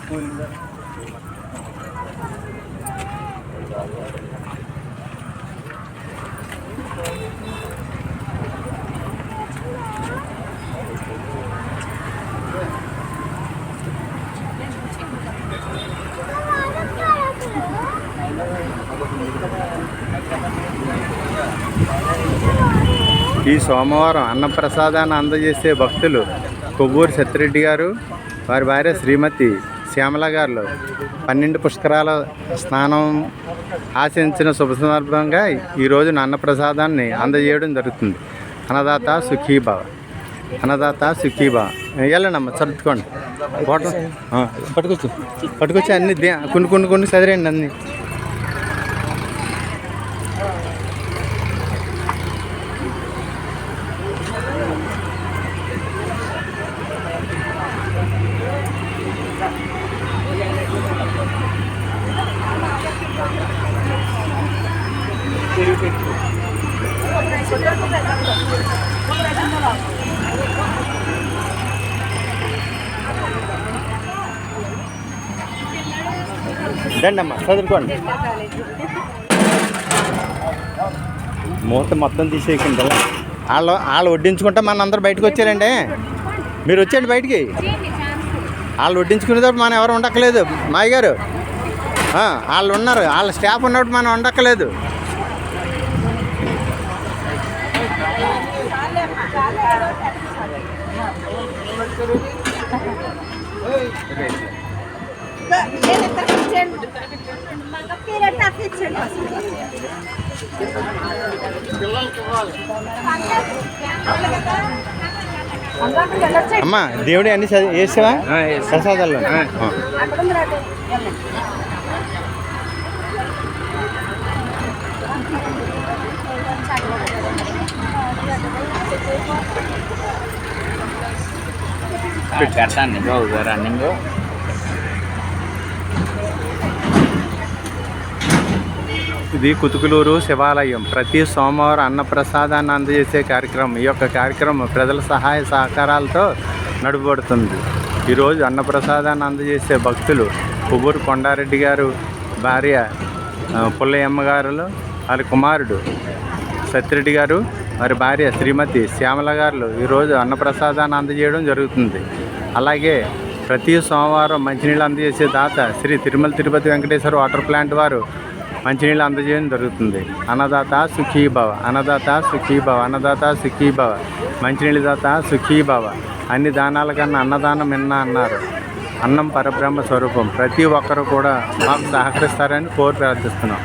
ఈ సోమవారం అన్నప్రసాదాన్ని అందజేసే భక్తులు కొవ్వూరు సత్యరెడ్డి గారు, వారి భార్య శ్రీమతి శ్యామల గారు 12 పుష్కరాల స్నానం ఆచరించిన శుభ సందర్భంగా ఈరోజు అన్నప్రసాదాన్ని అందజేయడం జరుగుతుంది. అన్నదాత సుఖీభావ, అన్నదాత సుఖీభావ. వెళ్ళండమ్మా, చదువుకోండి. పట్టుకొచ్చి అన్ని కొన్ని చదివేయండి అన్నీ. దండమ్మా, చదువుకోండి. మూత మొత్తం తీసేయకండి. వాళ్ళు వడ్డించుకుంటే మన అందరు బయటకు వచ్చారండి. మీరు వచ్చేయండి బయటికి. వాళ్ళు వడ్డించుకునేటప్పుడు మనం ఎవరు ఉండక్కలేదు. మాయ గారు వాళ్ళు ఉన్నారు, వాళ్ళ స్టాఫ్ ఉన్నప్పుడు మనం ఉండక్కలేదు. అమ్మా, దేవుడి అన్ని వేసావా ప్రసాదాల్లో? రన్నింగ్ ఇది కుతుకులూరు శివాలయం ప్రతి సోమవారం అన్నప్రసాదాన్ని అందజేసే కార్యక్రమం. ఈ యొక్క కార్యక్రమం ప్రజల సహాయ సహకారాలతో నడుపబడుతుంది. ఈరోజు అన్నప్రసాదాన్ని అందజేసే భక్తులు కొవ్వూరు కొండారెడ్డి గారు, భార్య పుల్లయ్యమ్మ గారు, వారి కుమారుడు సత్యరెడ్డి గారు, వారి భార్య శ్రీమతి శ్యామల గారు ఈరోజు అన్నప్రసాదాన్ని అందజేయడం జరుగుతుంది. అలాగే ప్రతి సోమవారం మంచినీళ్ళు అందజేసే దాత శ్రీ తిరుమల తిరుపతి వెంకటేశ్వర వాటర్ ప్లాంట్ వారు మంచినీళ్ళు అందజేయడం జరుగుతుంది. అన్నదాత సుఖీభవ, అన్నదాత సుఖీభవ, అన్నదాత సుఖీభవ, మంచినీళ్ళ దాత సుఖీభవ. అన్ని దానాల కన్నా అన్నదానం మిన్న అన్నారు. అన్నం పరబ్రహ్మ స్వరూపం. ప్రతి ఒక్కరు కూడా మాకు సహకరిస్తారని కోరి ప్రార్థిస్తున్నాం.